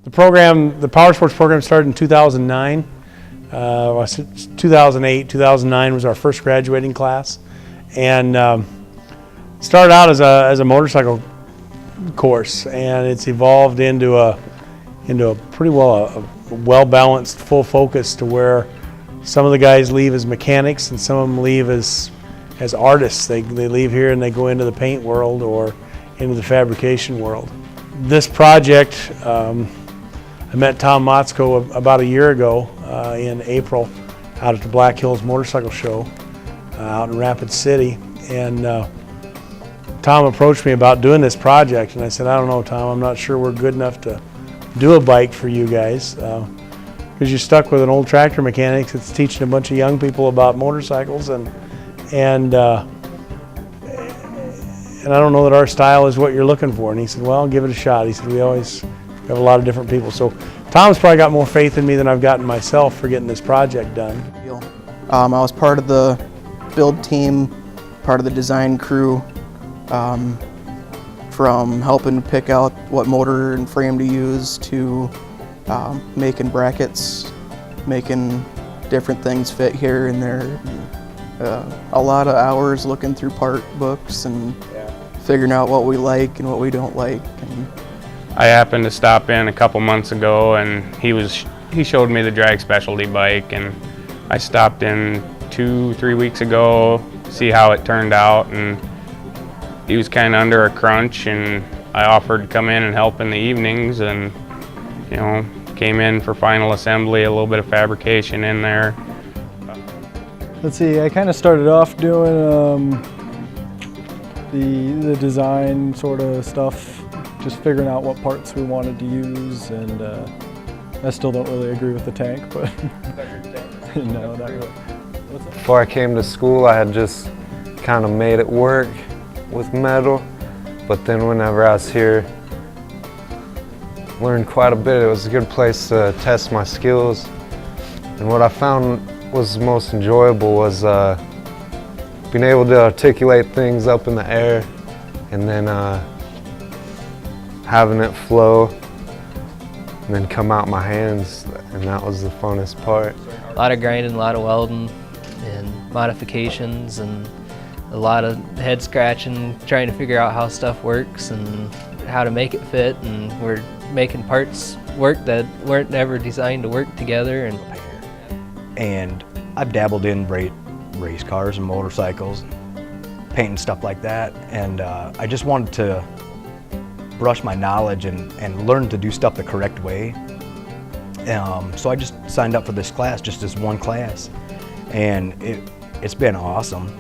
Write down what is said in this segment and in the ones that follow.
The program, the Powersports program started in 2009. 2008, 2009 was our first graduating class, and started out as a motorcycle course, and it's evolved into a pretty well balanced, full focus to where some of the guys leave as mechanics and some of them leave as artists. They leave here and they go into the paint world or into the fabrication world. This project, I met Tom Motzko about a year ago in April out at the Black Hills Motorcycle Show out in Rapid City, and Tom approached me about doing this project, and I said, I don't know, Tom, I'm not sure we're good enough to do a bike for you guys because you're stuck with an old tractor mechanic that's teaching a bunch of young people about motorcycles, and I don't know that our style is what you're looking for. And he said, well, give it a shot. He said, we always have a lot of different people. So Tom's probably got more faith in me than I've gotten myself for getting this project done. I was part of the build team, part of the design crew, from helping pick out what motor and frame to use to making brackets, making different things fit here and there. A lot of hours looking through part books and figuring out what we like and what we don't like. And I happened to stop in a couple months ago, and he showed me the Drag Specialty bike, and I stopped in 2-3 weeks ago, see how it turned out, and he was kind of under a crunch, and I offered to come in and help in the evenings, and came in for final assembly, a little bit of fabrication in there. Let's see, I kind of started off doing the design sort of stuff, just figuring out what parts we wanted to use, and I still don't really agree with the tank, but no, not really. Before I came to school, I had just kind of made it work with metal, but then whenever I was here, learned quite a bit. It was a good place to test my skills, and what I found was most enjoyable was being able to articulate things up in the air and then having it flow and then come out my hands, and that was the funnest part. A lot of grinding, a lot of welding and modifications, and a lot of head scratching, trying to figure out how stuff works and how to make it fit, and we're making parts work that weren't ever designed to work together. And I've dabbled in race cars and motorcycles, painting stuff like that, and I just wanted to brush my knowledge and learn to do stuff the correct way. So I just signed up for this class, just as one class, and it's been awesome.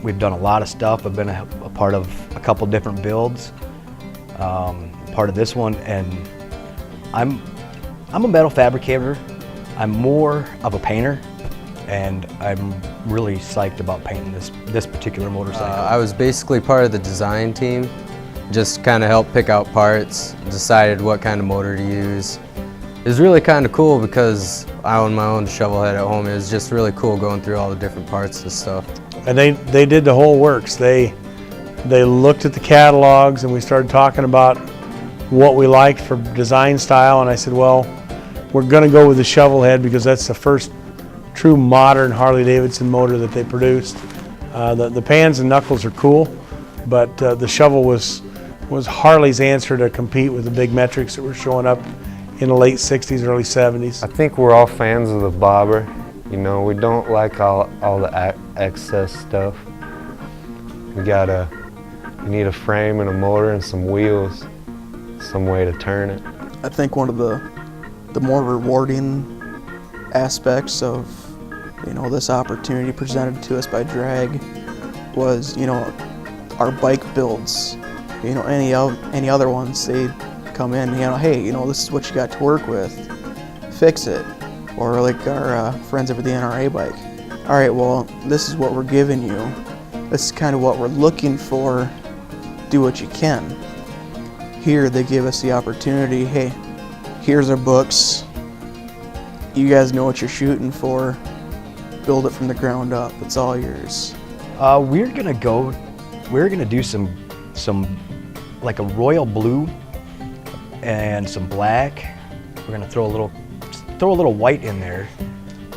We've done a lot of stuff. I've been a part of a couple different builds, part of this one, and I'm a metal fabricator. I'm more of a painter, and I'm really psyched about painting this particular motorcycle. I was basically part of the design team, just kind of helped pick out parts, decided what kind of motor to use. It was really kind of cool because I own my own shovel head at home. It was just really cool going through all the different parts and stuff. And they did the whole works. They looked at the catalogs, and we started talking about what we liked for design style, and I said, well, we're going to go with the shovel head because that's the first true modern Harley-Davidson motor that they produced. The pans and knuckles are cool, but the shovel was Harley's answer to compete with the big metrics that were showing up in the late 60s, early 70s. I think we're all fans of the bobber. We don't like all the excess stuff. We need a frame and a motor and some wheels, some way to turn it. I think one of the more rewarding aspects of this opportunity presented to us by Drag was our bike builds. Any other ones, they come in, hey, this is what you got to work with, fix it. Or like our friends over the NRA bike. All right, well, this is what we're giving you. This is kind of what we're looking for. Do what you can. Here they give us the opportunity, hey, here's our books. You guys know what you're shooting for. Build it from the ground up. It's all yours. We're gonna do some like a royal blue and some black. We're gonna throw a little white in there,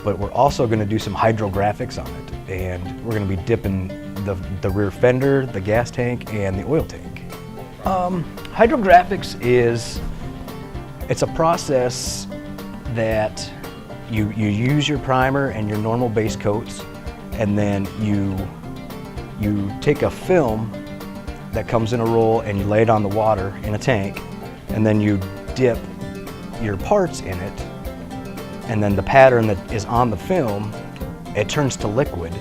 but we're also gonna do some hydrographics on it. And we're gonna be dipping the rear fender, the gas tank, and the oil tank. Hydrographics it's a process that you use your primer and your normal base coats, and then you take a film that comes in a roll and you lay it on the water in a tank, and then you dip your parts in it, and then the pattern that is on the film, it turns to liquid.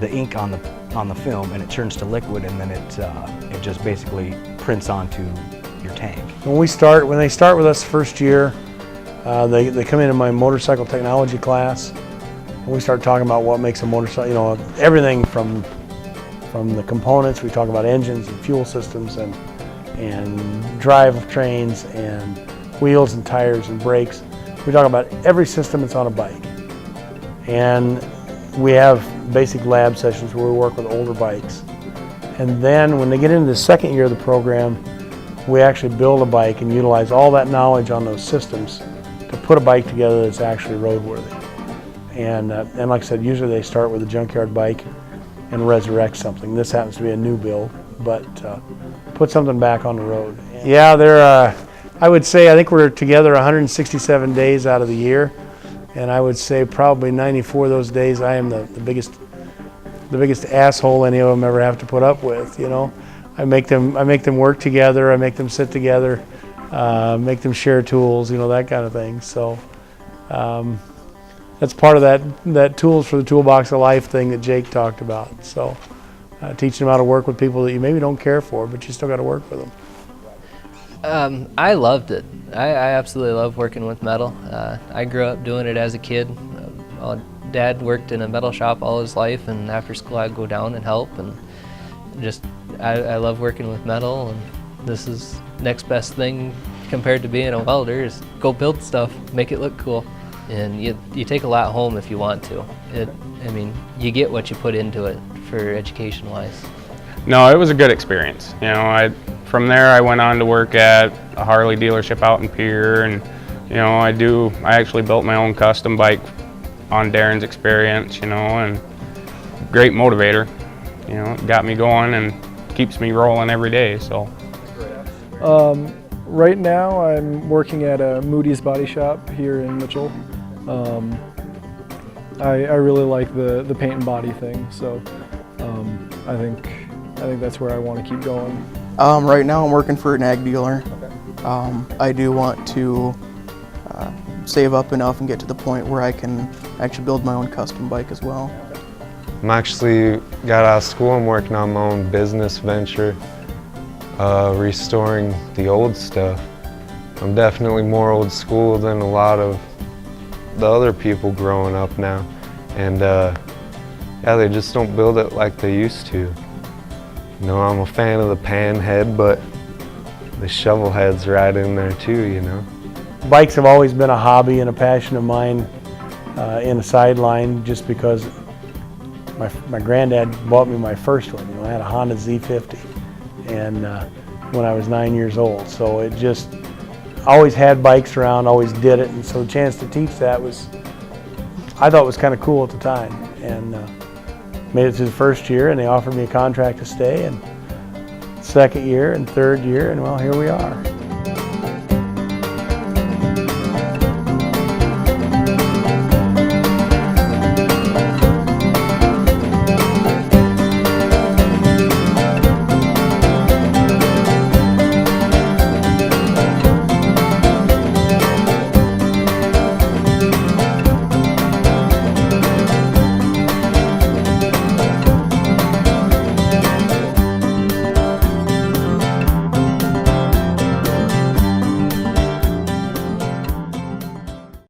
The ink on the film, and it turns to liquid, and then it just basically prints onto your tank. When they start with us first year, they come into my motorcycle technology class, and we start talking about what makes a motorcycle, everything from the components. We talk about engines and fuel systems and drive trains and wheels and tires and brakes. We talk about every system that's on a bike. And we have basic lab sessions where we work with older bikes. And then when they get into the second year of the program, we actually build a bike and utilize all that knowledge on those systems to put a bike together that's actually roadworthy. And like I said, usually they start with a junkyard bike and resurrect something. This happens to be a new build, but put something back on the road. Yeah, I would say, I think we're together 167 days out of the year, and I would say probably 94 of those days I am the biggest asshole any of them ever have to put up with. I make them work together, I make them sit together, make them share tools, that kind of thing. So that's part of that tools for the toolbox of life thing that Jake talked about. So teaching them how to work with people that you maybe don't care for, but you still got to work with them. I loved it. I absolutely love working with metal. I grew up doing it as a kid. Dad worked in a metal shop all his life, and after school I'd go down and help, and I love working with metal, and this is next best thing compared to being a welder is go build stuff, make it look cool. And you take a lot home if you want to. You get what you put into it for education wise. No, it was a good experience. From there I went on to work at a Harley dealership out in Pierre, and I actually built my own custom bike on Darren's experience, and great motivator. It got me going and keeps me rolling every day. So right now I'm working at a Moody's body shop here in Mitchell. I really like the paint and body thing, so I think that's where I want to keep going. Right now I'm working for an ag dealer. I do want to save up enough and get to the point where I can actually build my own custom bike as well. I'm actually got out of school. I'm working on my own business venture, restoring the old stuff. I'm definitely more old school than a lot of the other people growing up now. And they just don't build it like they used to. I'm a fan of the pan head, but the shovel head's right in there too, Bikes have always been a hobby and a passion of mine in a sideline, just because my granddad bought me my first one. I had a Honda Z50, and when I was 9 years old. So it just always had bikes around, always did it, and so the chance to teach that I thought was kind of cool at the time. And made it to the first year, and they offered me a contract to stay, and second year and third year, and well, here we are.